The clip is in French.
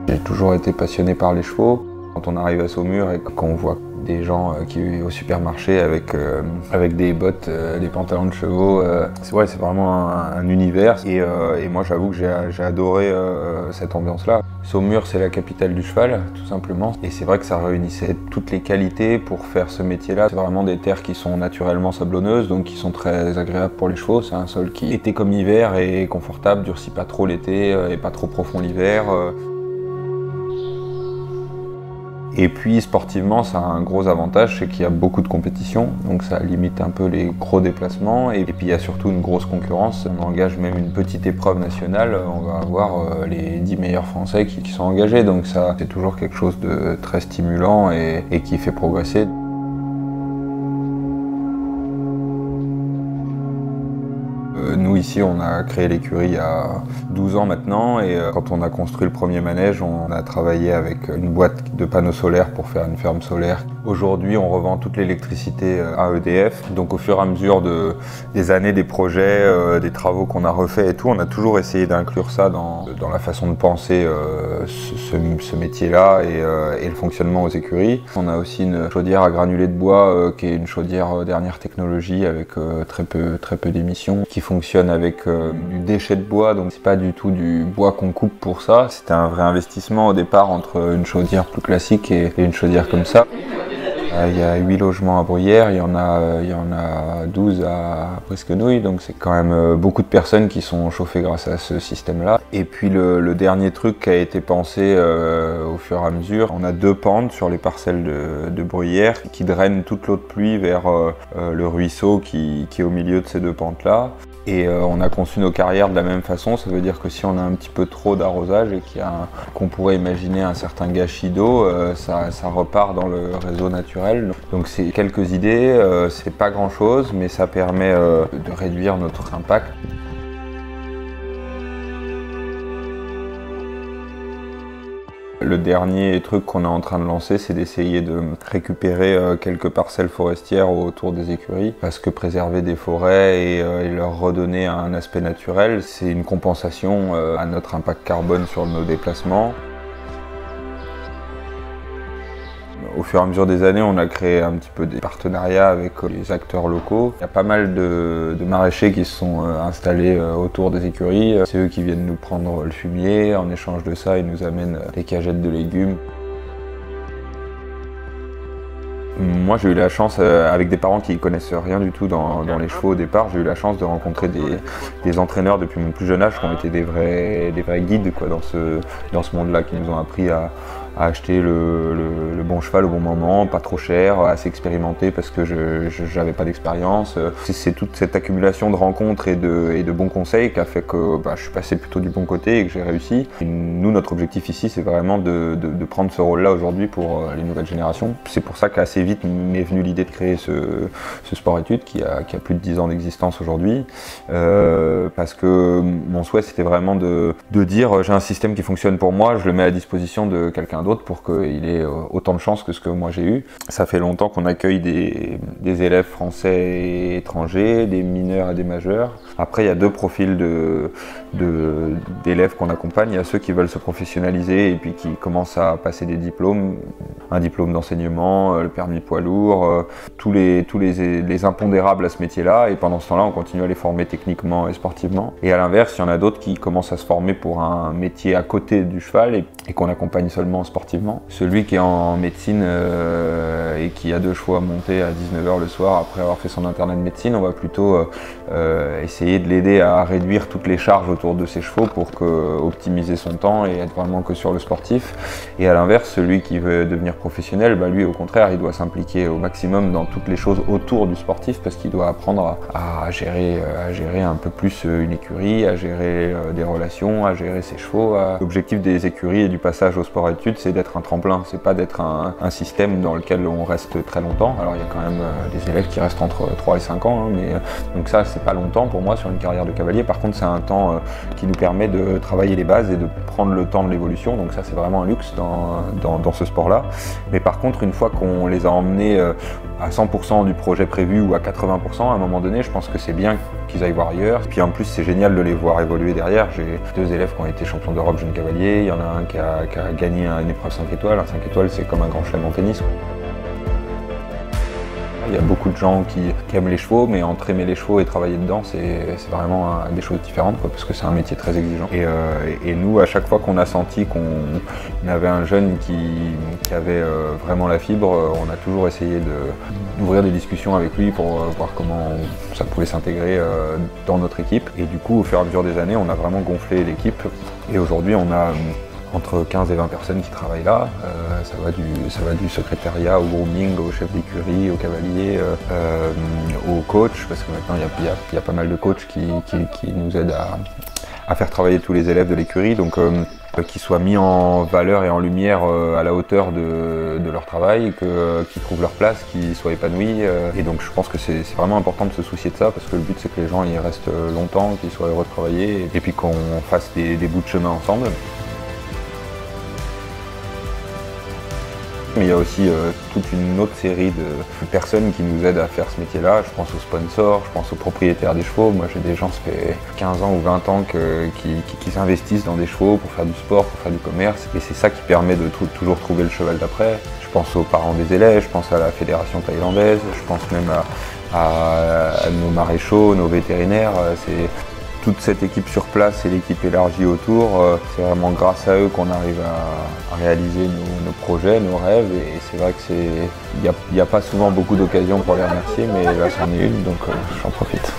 J'ai toujours été passionné par les chevaux. Quand on arrive à Saumur et qu'on voit des gens qui vivent au supermarché avec des bottes, des pantalons de chevaux, c'est vraiment un univers. Et moi j'avoue que j'ai adoré cette ambiance-là. Saumur, c'est la capitale du cheval, tout simplement. Et c'est vrai que ça réunissait toutes les qualités pour faire ce métier-là. C'est vraiment des terres qui sont naturellement sablonneuses, donc qui sont très agréables pour les chevaux. C'est un sol qui, été comme hiver, est confortable, durcit pas trop l'été et pas trop profond l'hiver. Et puis sportivement, ça a un gros avantage, c'est qu'il y a beaucoup de compétition, donc ça limite un peu les gros déplacements. Et puis il y a surtout une grosse concurrence. On engage même une petite épreuve nationale, on va avoir les 10 meilleurs Français qui sont engagés, donc ça c'est toujours quelque chose de très stimulant et qui fait progresser. Nous ici on a créé l'écurie il y a 12 ans maintenant et quand on a construit le premier manège on a travaillé avec une boîte de panneaux solaires pour faire une ferme solaire. Aujourd'hui on revend toute l'électricité à EDF, donc au fur et à mesure des années, des projets, des travaux qu'on a refaits et tout, on a toujours essayé d'inclure ça dans la façon de penser ce métier-là et le fonctionnement aux écuries. On a aussi une chaudière à granulés de bois qui est une chaudière dernière technologie avec très peu d'émissions, qui fonctionne avec du déchet de bois, donc c'est pas du tout du bois qu'on coupe pour ça. C'était un vrai investissement au départ entre une chaudière plus classique et une chaudière comme ça. Il y a 8 logements à Bruyères, il y en a 12 à Presquenouille, donc c'est quand même beaucoup de personnes qui sont chauffées grâce à ce système-là. Et puis le dernier truc qui a été pensé au fur et à mesure, on a 2 pentes sur les parcelles de Bruyères qui drainent toute l'eau de pluie vers le ruisseau qui est au milieu de ces 2 pentes-là. Et on a conçu nos carrières de la même façon, ça veut dire que si on a un petit peu trop d'arrosage et qu'on pourrait imaginer un certain gâchis d'eau, ça repart dans le réseau naturel. Donc c'est quelques idées, c'est pas grand chose, mais ça permet de réduire notre impact. Le dernier truc qu'on est en train de lancer, c'est d'essayer de récupérer quelques parcelles forestières autour des écuries, parce que préserver des forêts et leur redonner un aspect naturel, c'est une compensation à notre impact carbone sur nos déplacements. Au fur et à mesure des années, on a créé un petit peu des partenariats avec les acteurs locaux. Il y a pas mal de maraîchers qui se sont installés autour des écuries. C'est eux qui viennent nous prendre le fumier. En échange de ça, ils nous amènent des cagettes de légumes. Moi j'ai eu la chance, avec des parents qui ne connaissent rien du tout dans les chevaux au départ, j'ai eu la chance de rencontrer des entraîneurs depuis mon plus jeune âge qui ont été des vrais guides quoi, dans ce monde-là, qui nous ont appris à acheter le bon cheval au bon moment, pas trop cher, assez expérimenté parce que je n'avais pas d'expérience. C'est toute cette accumulation de rencontres et de bons conseils qui a fait que je suis passé plutôt du bon côté et que j'ai réussi. Et nous, notre objectif ici, c'est vraiment de prendre ce rôle-là aujourd'hui pour les nouvelles générations. C'est pour ça qu'assez vite m'est venue l'idée de créer ce sport-études qui a plus de 10 ans d'existence aujourd'hui. Parce que mon souhait, c'était vraiment de dire j'ai un système qui fonctionne pour moi, je le mets à disposition de quelqu'un d'autre pour qu'il ait autant de chance que ce que moi j'ai eu. Ça fait longtemps qu'on accueille des élèves français et étrangers, des mineurs et des majeurs. Après, il y a 2 profils d'élèves qu'on accompagne. Il y a ceux qui veulent se professionnaliser et puis qui commencent à passer des diplômes, un diplôme d'enseignement, le permis poids lourd, tous les impondérables à ce métier-là. Et pendant ce temps-là, on continue à les former techniquement et sportivement. Et à l'inverse, il y en a d'autres qui commencent à se former pour un métier à côté du cheval et qu'on accompagne seulement sportivement. Celui qui est en médecine et qui a 2 chevaux à monter à 19 h le soir après avoir fait son internat de médecine, on va plutôt essayer de l'aider à réduire toutes les charges autour de ses chevaux pour optimiser son temps et être vraiment que sur le sportif. Et à l'inverse, celui qui veut devenir professionnel, lui au contraire, il doit s'impliquer au maximum dans toutes les choses autour du sportif parce qu'il doit apprendre à gérer un peu plus une écurie, à gérer des relations, à gérer ses chevaux. L'objectif des écuries et du passage au sport-études, c'est d'être un tremplin, c'est pas d'être un système dans lequel on reste très longtemps. Alors il y a quand même des élèves qui restent entre 3 et 5 ans, mais donc ça c'est pas longtemps pour moi sur une carrière de cavalier. Par contre c'est un temps qui nous permet de travailler les bases et de prendre le temps de l'évolution, donc ça c'est vraiment un luxe dans ce sport-là. Mais par contre une fois qu'on les a emmenés à 100% du projet prévu ou à 80% à un moment donné, je pense que c'est bien qu'ils aillent voir ailleurs. Puis en plus, c'est génial de les voir évoluer derrière. J'ai 2 élèves qui ont été champions d'Europe jeunes cavaliers, il y en a un qui a gagné une épreuve 5 étoiles. Un 5 étoiles, c'est comme un grand chelem en tennis. Il y a beaucoup de gens qui aiment les chevaux, mais entre aimer les chevaux et travailler dedans, c'est vraiment des choses différentes, quoi, parce que c'est un métier très exigeant. Et nous, à chaque fois qu'on a senti qu'on avait un jeune qui avait vraiment la fibre, on a toujours essayé d'ouvrir des discussions avec lui pour voir comment ça pouvait s'intégrer dans notre équipe. Et du coup, au fur et à mesure des années, on a vraiment gonflé l'équipe. Et aujourd'hui, on a entre 15 et 20 personnes qui travaillent là. Ça va du secrétariat au grooming, au chef d'écurie, au cavalier, au coach, parce que maintenant il y a pas mal de coachs qui nous aident à faire travailler tous les élèves de l'écurie, donc qu'ils soient mis en valeur et en lumière à la hauteur de leur travail, qu'ils trouvent leur place, qu'ils soient épanouis. Et donc je pense que c'est vraiment important de se soucier de ça, parce que le but c'est que les gens y restent longtemps, qu'ils soient heureux de travailler, et puis qu'on fasse des bouts de chemin ensemble. Mais il y a aussi toute une autre série de personnes qui nous aident à faire ce métier-là. Je pense aux sponsors, je pense aux propriétaires des chevaux. Moi j'ai des gens, ça fait 15 ans ou 20 ans qui s'investissent dans des chevaux pour faire du sport, pour faire du commerce. Et c'est ça qui permet de toujours trouver le cheval d'après. Je pense aux parents des élèves, je pense à la fédération thaïlandaise, je pense même à nos maréchaux, nos vétérinaires. Toute cette équipe sur place et l'équipe élargie autour, c'est vraiment grâce à eux qu'on arrive à réaliser nos projets, nos rêves. Et c'est vrai que il n'y a pas souvent beaucoup d'occasions pour les remercier, mais là c'en est une, donc j'en profite.